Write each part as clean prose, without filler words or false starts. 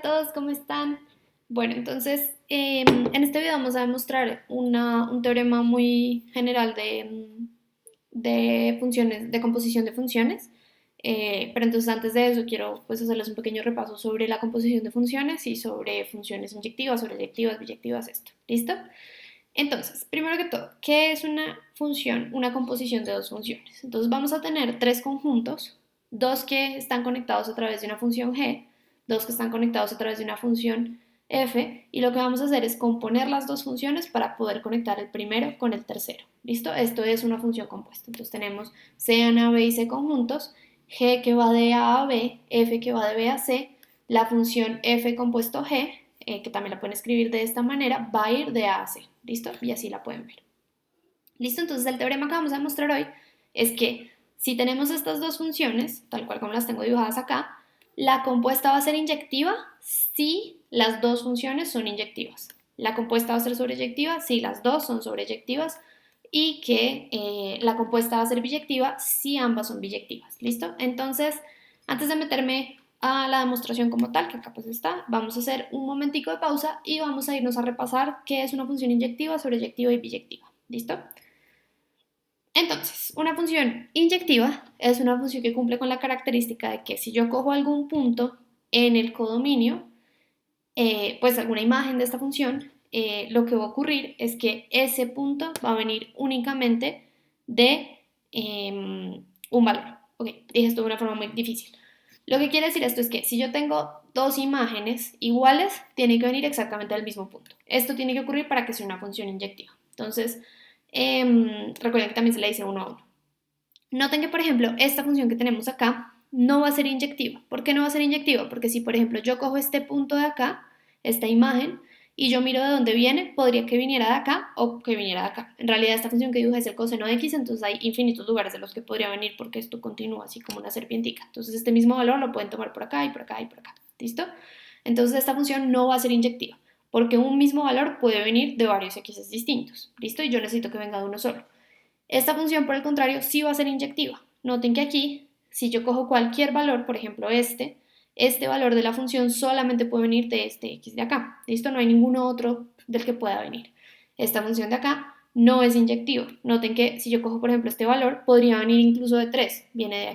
Todos, ¿cómo están? Bueno, entonces en este video vamos a demostrar un teorema muy general de funciones, de composición de funciones. Pero entonces antes de eso quiero pues hacerles un pequeño repaso sobre la composición de funciones y sobre funciones inyectivas, sobreyectivas, biyectivas, esto. ¿Listo? Entonces, primero que todo, ¿qué es una función? Una composición de dos funciones. Entonces vamos a tener tres conjuntos, dos que están conectados a través de una función g, dos que están conectados a través de una función f, y lo que vamos a hacer es componer las dos funciones para poder conectar el primero con el tercero. ¿Listo? Esto es una función compuesta. Entonces tenemos c en a, b y c conjuntos, g que va de a a b, f que va de b a c, la función f compuesto g, que también la pueden escribir de esta manera, va a ir de A a C, ¿listo? Y así la pueden ver. ¿Listo? Entonces el teorema que vamos a demostrar hoy es que si tenemos estas dos funciones, tal cual como las tengo dibujadas acá, la compuesta va a ser inyectiva si las dos funciones son inyectivas. La compuesta va a ser sobreyectiva si las dos son sobreyectivas y que la compuesta va a ser biyectiva si ambas son biyectivas. ¿Listo? Entonces, antes de meterme a la demostración como tal, que acá pues está, vamos a hacer un momentico de pausa y vamos a irnos a repasar qué es una función inyectiva, sobreyectiva y biyectiva. ¿Listo? Entonces, una función inyectiva es una función que cumple con la característica de que si yo cojo algún punto en el codominio, pues alguna imagen de esta función, lo que va a ocurrir es que ese punto va a venir únicamente de un valor. Ok, dije esto de una forma muy difícil. Lo que quiere decir esto es que si yo tengo dos imágenes iguales, tiene que venir exactamente del mismo punto. Esto tiene que ocurrir para que sea una función inyectiva. Entonces, recuerden que también se le dice uno a uno. Noten que, por ejemplo, esta función que tenemos acá no va a ser inyectiva. ¿Por qué no va a ser inyectiva? Porque si, por ejemplo, yo cojo este punto de acá, esta imagen, y yo miro de dónde viene, podría que viniera de acá o que viniera de acá. En realidad, esta función que dibujé es el coseno de x, entonces hay infinitos lugares de los que podría venir porque esto continúa así como una serpientica. Entonces, este mismo valor lo pueden tomar por acá y por acá y por acá. ¿Listo? Entonces, esta función no va a ser inyectiva porque un mismo valor puede venir de varios x distintos. ¿Listo? Y yo necesito que venga de uno solo. Esta función, por el contrario, sí va a ser inyectiva. Noten que aquí, si yo cojo cualquier valor, por ejemplo este valor de la función solamente puede venir de este x de acá. ¿Listo? No hay ninguno otro del que pueda venir. Esta función de acá no es inyectiva. Noten que si yo cojo, por ejemplo, este valor, podría venir incluso de 3. Viene de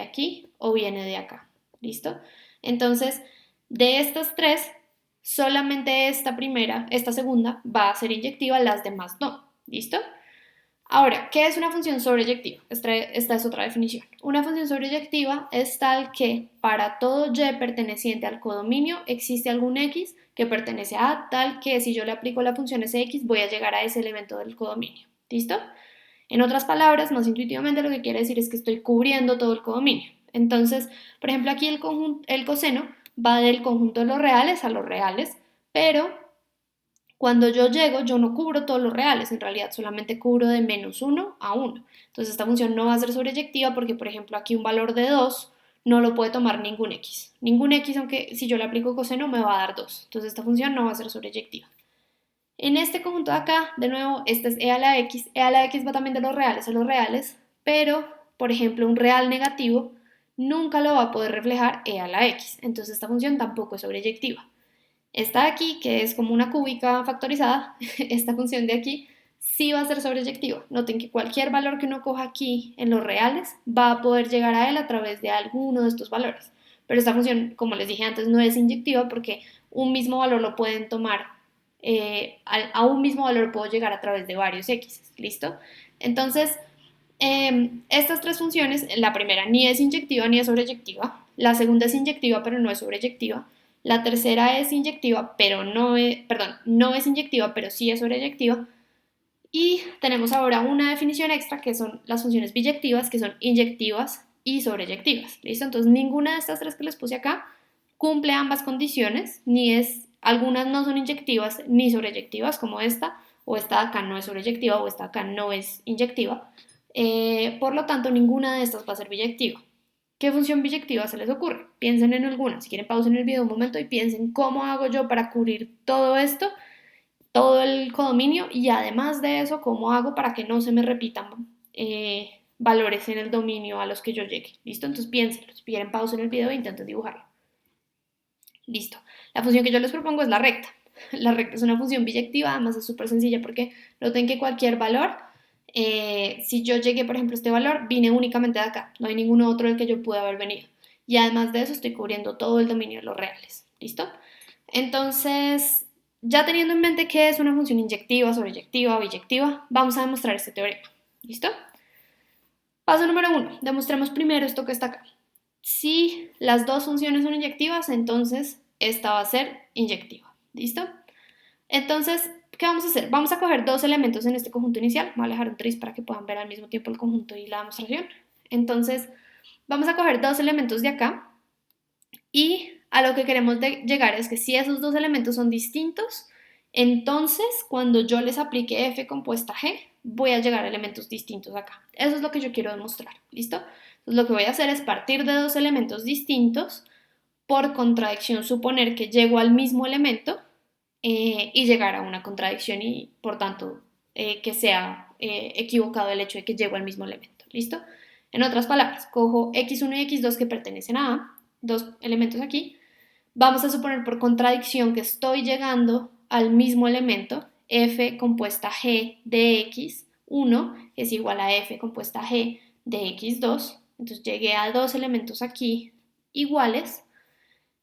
aquí o viene de acá. ¿Listo? Entonces, de estas tres, solamente esta segunda, va a ser inyectiva, las demás no. ¿Listo? Ahora, ¿qué es una función sobreyectiva? Esta es otra definición. Una función sobreyectiva es tal que para todo y perteneciente al codominio existe algún x que pertenece a A, tal que si yo le aplico la función sx voy a llegar a ese elemento del codominio. ¿Listo? En otras palabras, más intuitivamente lo que quiere decir es que estoy cubriendo todo el codominio. Entonces, por ejemplo, aquí el coseno va del conjunto de los reales a los reales, pero cuando yo llego, yo no cubro todos los reales, en realidad solamente cubro de menos uno a uno. Entonces esta función no va a ser sobreyectiva porque, por ejemplo, aquí un valor de 2 no lo puede tomar ningún x. Ningún x, aunque si yo le aplico coseno, me va a dar 2. Entonces esta función no va a ser sobreyectiva. En este conjunto de acá, de nuevo, esta es e a la x. E a la x va también de los reales a los reales, pero, por ejemplo, un real negativo nunca lo va a poder reflejar e a la x. Entonces esta función tampoco es sobreyectiva. Esta de aquí, que es como una cúbica factorizada, esta función de aquí, sí va a ser sobreyectiva. Noten que cualquier valor que uno coja aquí en los reales va a poder llegar a él a través de alguno de estos valores. Pero esta función, como les dije antes, no es inyectiva porque un mismo valor lo pueden tomar, a un mismo valor puedo llegar a través de varios x. ¿Listo? Entonces, estas tres funciones, la primera ni es inyectiva ni es sobreyectiva, la segunda es inyectiva pero no es sobreyectiva, la tercera es inyectiva pero no es, perdón, no es inyectiva pero sí es sobreyectiva, y tenemos ahora una definición extra que son las funciones biyectivas, que son inyectivas y sobreyectivas. ¿Listo? Entonces ninguna de estas tres que les puse acá cumple ambas condiciones, algunas no son inyectivas ni sobreyectivas como esta, o esta de acá no es sobreyectiva o esta de acá no es inyectiva. Por lo tanto, ninguna de estas va a ser biyectiva. ¿Qué función biyectiva se les ocurre? Piensen en alguna. Si quieren, pausen el video un momento y piensen cómo hago yo para cubrir todo esto, todo el codominio, y además de eso, cómo hago para que no se me repitan valores en el dominio a los que yo llegue. ¿Listo? Entonces piénsenlo. Si quieren, pausen el video e intenten dibujarlo. Listo. La función que yo les propongo es la recta. La recta es una función biyectiva, además es súper sencilla porque noten que cualquier valor, si yo llegué, por ejemplo, a este valor, vine únicamente de acá, no hay ningún otro del que yo pude haber venido. Y además de eso estoy cubriendo todo el dominio de los reales. ¿Listo? Entonces, ya teniendo en mente qué es una función inyectiva, sobreyectiva o biyectiva, vamos a demostrar este teorema. ¿Listo? Paso número 1. Demostremos primero esto que está acá. Si las dos funciones son inyectivas, entonces esta va a ser inyectiva. ¿Listo? Entonces, ¿qué vamos a hacer? Vamos a coger dos elementos en este conjunto inicial. Voy a alejar un tris para que puedan ver al mismo tiempo el conjunto y la demostración. Entonces, vamos a coger dos elementos de acá y a lo que queremos llegar es que si esos dos elementos son distintos, entonces cuando yo les aplique f compuesta g, voy a llegar a elementos distintos acá. Eso es lo que yo quiero demostrar, ¿listo? Entonces lo que voy a hacer es partir de dos elementos distintos, por contradicción suponer que llego al mismo elemento y llegar a una contradicción y por tanto que sea equivocado el hecho de que llego al mismo elemento, ¿listo? En otras palabras, cojo x1 y x2 que pertenecen a A, dos elementos aquí, vamos a suponer por contradicción que estoy llegando al mismo elemento, f compuesta g de x1 es igual a f compuesta g de x2, entonces llegué a dos elementos aquí iguales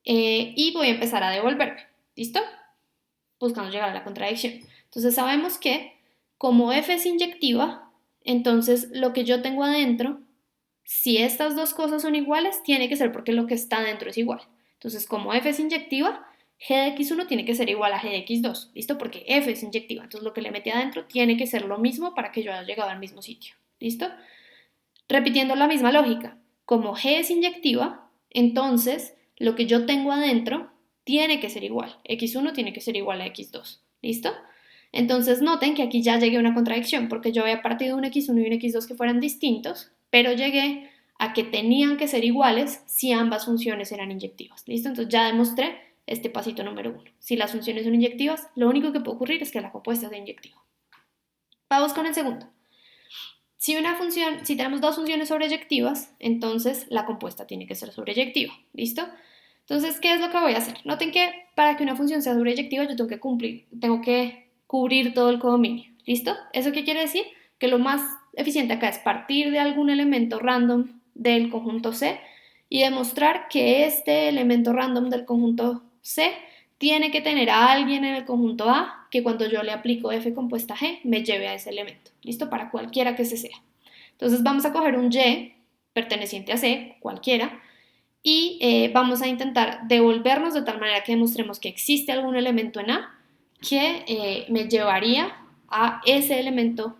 y voy a empezar a devolverme, ¿listo? Buscando llegar a la contradicción. Entonces sabemos que como f es inyectiva, entonces lo que yo tengo adentro, si estas dos cosas son iguales, tiene que ser porque lo que está adentro es igual. Entonces, como f es inyectiva, g de x1 tiene que ser igual a g de x2, ¿listo? Porque f es inyectiva, entonces lo que le metí adentro tiene que ser lo mismo para que yo haya llegado al mismo sitio, ¿listo? Repitiendo la misma lógica, como g es inyectiva, entonces lo que yo tengo adentro tiene que ser igual, x1 tiene que ser igual a x2, ¿listo? Entonces noten que aquí ya llegué a una contradicción, porque yo había partido de un x1 y un x2 que fueran distintos, pero llegué a que tenían que ser iguales si ambas funciones eran inyectivas, ¿listo? Entonces ya demostré este pasito número 1. Si las funciones son inyectivas, lo único que puede ocurrir es que la compuesta sea inyectiva. Vamos con el segundo. Si tenemos dos funciones sobreyectivas, entonces la compuesta tiene que ser sobreyectiva, ¿listo? Entonces, ¿qué es lo que voy a hacer? Noten que para que una función sea sobreyectiva yo tengo que cubrir todo el codominio, ¿listo? ¿Eso qué quiere decir? Que lo más eficiente acá es partir de algún elemento random del conjunto C y demostrar que este elemento random del conjunto C tiene que tener a alguien en el conjunto A que cuando yo le aplico f compuesta g me lleve a ese elemento, ¿listo? Para cualquiera que ese sea. Entonces vamos a coger un y perteneciente a C, cualquiera, y vamos a intentar devolvernos de tal manera que demostremos que existe algún elemento en A que me llevaría a ese elemento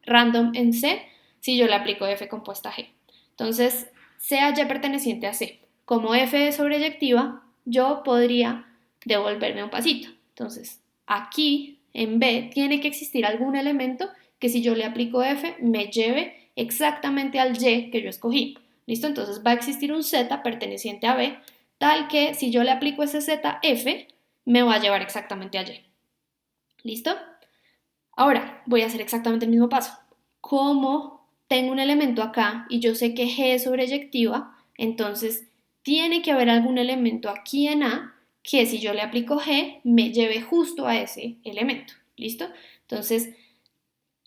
random en C si yo le aplico f compuesta g. Entonces, sea y perteneciente a C. Como f es sobreyectiva, yo podría devolverme un pasito. Entonces, aquí en B tiene que existir algún elemento que si yo le aplico f me lleve exactamente al y que yo escogí. ¿Listo? Entonces va a existir un z perteneciente a B, tal que si yo le aplico ese z f, me va a llevar exactamente a y. ¿Listo? Ahora voy a hacer exactamente el mismo paso. Como tengo un elemento acá y yo sé que G es sobreyectiva, entonces tiene que haber algún elemento aquí en A que si yo le aplico G me lleve justo a ese elemento. ¿Listo? Entonces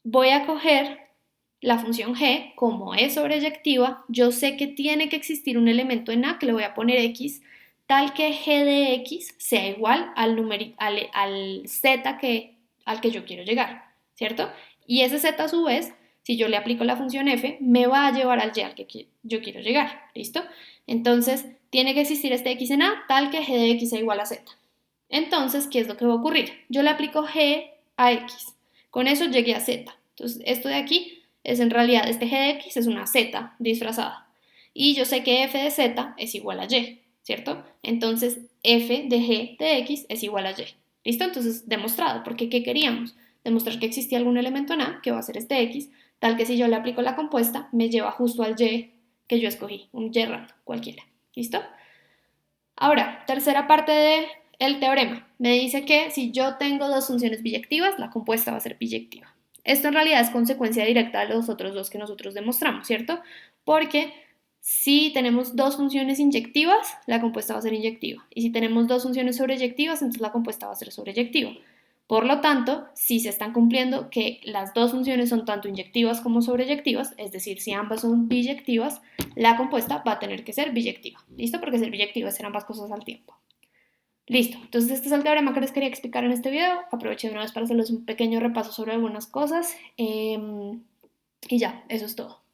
voy a coger la función g, como es sobreyectiva, yo sé que tiene que existir un elemento en A que le voy a poner x, tal que g de x sea igual al z al que yo quiero llegar, ¿cierto? Y ese z a su vez, si yo le aplico la función f, me va a llevar al y al que yo quiero llegar, ¿listo? Entonces, tiene que existir este x en A tal que g de x sea igual a z. Entonces, ¿qué es lo que va a ocurrir? Yo le aplico g a x, con eso llegué a z. Entonces, esto de aquí es en realidad, este g de x es una z disfrazada. Y yo sé que f de z es igual a y, ¿cierto? Entonces, f de g de x es igual a y. ¿Listo? Entonces, demostrado, porque ¿qué queríamos? Demostrar que existía algún elemento en A, que va a ser este x, tal que si yo le aplico la compuesta, me lleva justo al y que yo escogí, un y random, cualquiera. ¿Listo? Ahora, tercera parte del teorema. Me dice que si yo tengo dos funciones biyectivas, la compuesta va a ser biyectiva. Esto en realidad es consecuencia directa de los otros dos que nosotros demostramos, ¿cierto? Porque Si tenemos dos funciones inyectivas, la compuesta va a ser inyectiva. Y si tenemos dos funciones sobreyectivas, entonces la compuesta va a ser sobreyectiva. Por lo tanto, si se están cumpliendo que las dos funciones son tanto inyectivas como sobreyectivas, es decir, si ambas son biyectivas, la compuesta va a tener que ser biyectiva. ¿Listo? Porque ser biyectiva es ser ambas cosas al tiempo. Listo, entonces este es el teorema que les quería explicar en este video. Aproveché de una vez para hacerles un pequeño repaso sobre algunas cosas. Y ya, eso es todo.